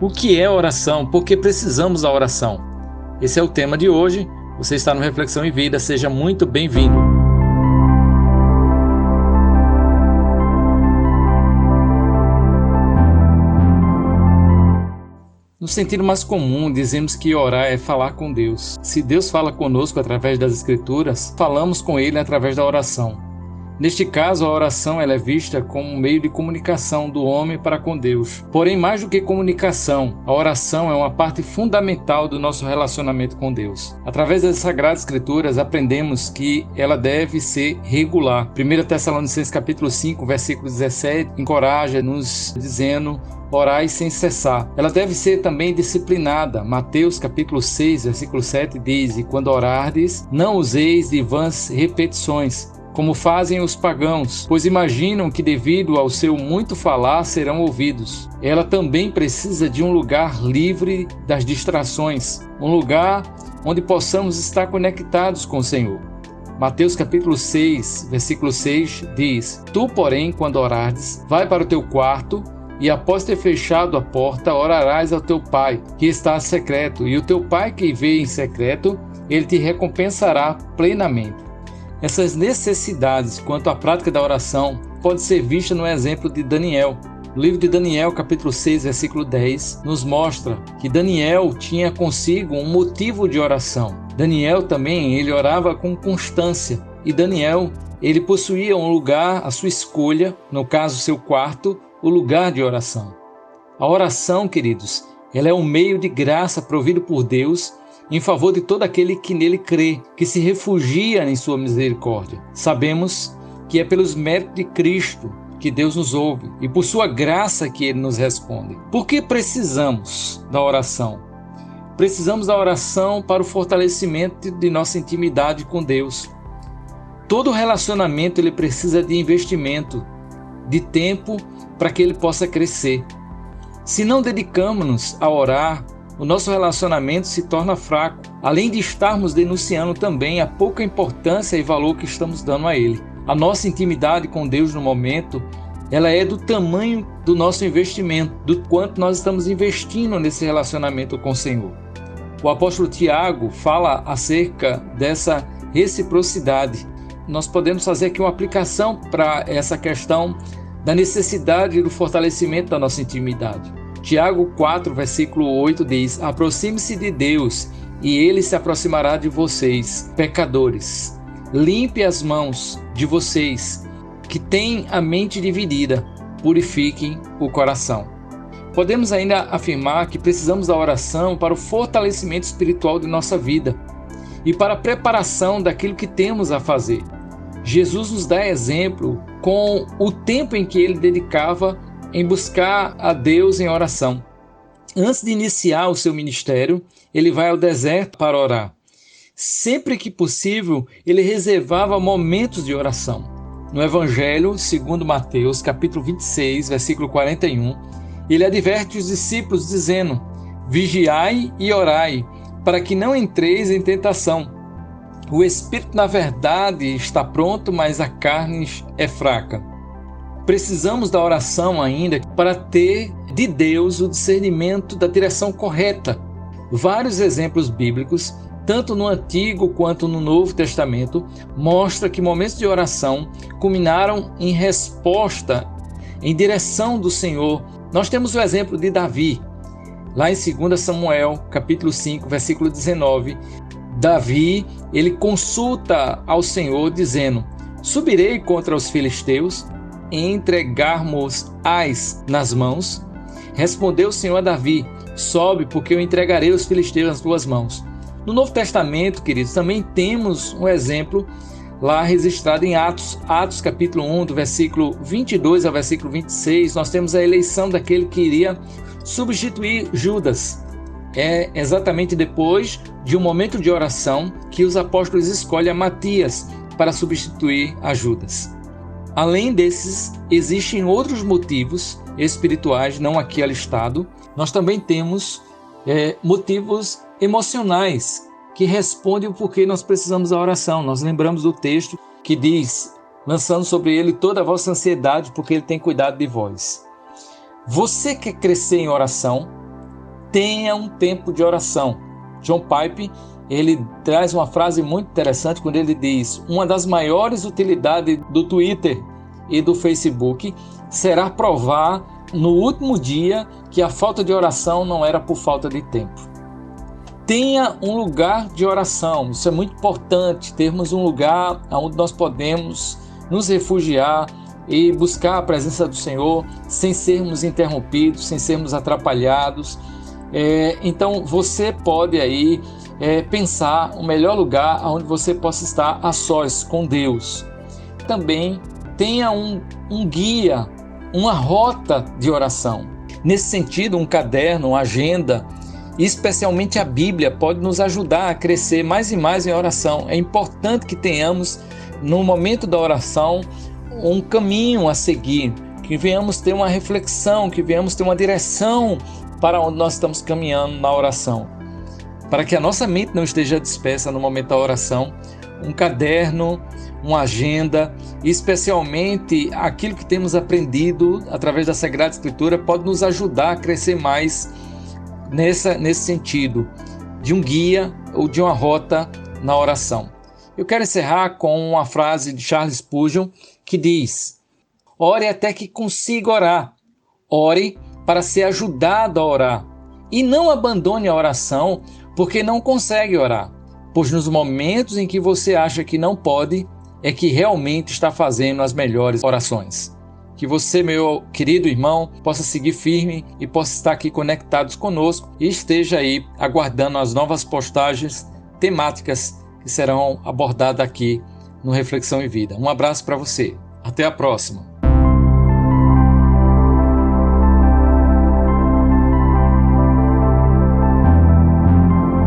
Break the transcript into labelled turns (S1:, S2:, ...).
S1: O que é oração? Por que precisamos da oração? Esse é o tema de hoje. Você está no Reflexão em Vida. Seja muito bem-vindo. No sentido mais comum, dizemos que orar é falar com Deus. Se Deus fala conosco através das Escrituras, falamos com Ele através da oração. Neste caso, a oração ela é vista como um meio de comunicação do homem para com Deus. Porém, mais do que comunicação, a oração é uma parte fundamental do nosso relacionamento com Deus. Através das Sagradas Escrituras, aprendemos que ela deve ser regular. 1 Tessalonicenses capítulo 5, versículo 17, encoraja-nos dizendo: orai sem cessar. Ela deve ser também disciplinada. Mateus capítulo 6, versículo 7 diz: e quando orardes, não useis de vãs repetições, como fazem os pagãos, pois imaginam que devido ao seu muito falar serão ouvidos. Ela também precisa de um lugar livre das distrações, um lugar onde possamos estar conectados com o Senhor. Mateus capítulo 6, versículo 6 diz: tu, porém, quando orardes, vai para o teu quarto, e após ter fechado a porta, orarás ao teu pai, que está secreto, e o teu pai que vê em secreto, ele te recompensará plenamente. Essas necessidades quanto à prática da oração pode ser vista no exemplo de Daniel. O livro de Daniel, capítulo 6, versículo 10, nos mostra que Daniel tinha consigo um motivo de oração. Daniel também, ele orava com constância. E Daniel, ele possuía um lugar à sua escolha, no caso seu quarto, o lugar de oração. A oração, queridos, ela é um meio de graça provido por Deus em favor de todo aquele que nele crê, que se refugia em sua misericórdia. Sabemos que é pelos méritos de Cristo que Deus nos ouve e por sua graça que Ele nos responde. Por que precisamos da oração? Precisamos da oração para o fortalecimento de nossa intimidade com Deus. Todo relacionamento ele precisa de investimento, de tempo para que ele possa crescer. Se não dedicamos-nos a orar, o nosso relacionamento se torna fraco, além de estarmos denunciando também a pouca importância e valor que estamos dando a Ele. A nossa intimidade com Deus no momento, ela é do tamanho do nosso investimento, do quanto nós estamos investindo nesse relacionamento com o Senhor. O apóstolo Tiago fala acerca dessa reciprocidade. Nós podemos fazer aqui uma aplicação para essa questão da necessidade do fortalecimento da nossa intimidade. Tiago 4, versículo 8 diz: aproxime-se de Deus e Ele se aproximará de vocês, pecadores. Limpe as mãos de vocês que têm a mente dividida, purifiquem o coração. Podemos ainda afirmar que precisamos da oração para o fortalecimento espiritual de nossa vida e para a preparação daquilo que temos a fazer. Jesus nos dá exemplo com o tempo em que Ele dedicava em buscar a Deus em oração. Antes de iniciar o seu ministério, ele vai ao deserto para orar. Sempre que possível, ele reservava momentos de oração. No Evangelho, segundo Mateus, capítulo 26, versículo 41, ele adverte os discípulos dizendo: vigiai e orai, para que não entreis em tentação. O espírito, na verdade, está pronto, mas a carne é fraca. Precisamos da oração ainda para ter de Deus o discernimento da direção correta. Vários exemplos bíblicos, tanto no Antigo quanto no Novo Testamento, mostram que momentos de oração culminaram em resposta em direção do Senhor. Nós temos o exemplo de Davi, lá em 2 Samuel, capítulo 5, versículo 19. Davi, ele consulta ao Senhor dizendo: subirei contra os filisteus, entregarmos-ás nas mãos? Respondeu o Senhor a Davi: sobe, porque eu entregarei os filisteus nas tuas mãos. No Novo Testamento, queridos, também temos um exemplo lá registrado em Atos capítulo 1, do versículo 22 ao versículo 26, nós temos a eleição daquele que iria substituir Judas. É exatamente depois de um momento de oração que os apóstolos escolhem a Matias para substituir a Judas. Além desses, existem outros motivos espirituais, não aqui alistado. Nós também temos motivos emocionais que respondem o porquê nós precisamos da oração. Nós lembramos do texto que diz: lançando sobre ele toda a vossa ansiedade, porque ele tem cuidado de vós. Você quer crescer em oração? tenha um tempo de oração. John Piper, ele traz uma frase muito interessante quando ele diz: uma das maiores utilidades do Twitter e do Facebook será provar no último dia que a falta de oração não era por falta de tempo. Tenha um lugar de oração. Isso é muito importante, termos um lugar onde nós podemos nos refugiar e buscar a presença do Senhor sem sermos interrompidos, sem sermos atrapalhados. Então você pode aí pensar o melhor lugar onde você possa estar a sós com Deus. Também tenha um guia, uma rota de oração. Nesse sentido, um caderno, uma agenda, especialmente a Bíblia, pode nos ajudar a crescer mais e mais em oração. É importante que tenhamos, no momento da oração, um caminho a seguir, que venhamos ter uma reflexão, que venhamos ter uma direção para onde nós estamos caminhando na oração. Para que a nossa mente não esteja dispersa no momento da oração, um caderno, uma agenda, especialmente aquilo que temos aprendido através da Sagrada Escritura, pode nos ajudar a crescer mais nesse sentido, de um guia ou de uma rota na oração. Eu quero encerrar com uma frase de Charles Spurgeon que diz: ore até que consiga orar, ore para ser ajudado a orar, e não abandone a oração porque não consegue orar, pois nos momentos em que você acha que não pode, é que realmente está fazendo as melhores orações. Que você, meu querido irmão, possa seguir firme e possa estar aqui conectados conosco e esteja aí aguardando as novas postagens temáticas que serão abordadas aqui no Reflexão em Vida. Um abraço para você. Até a próxima.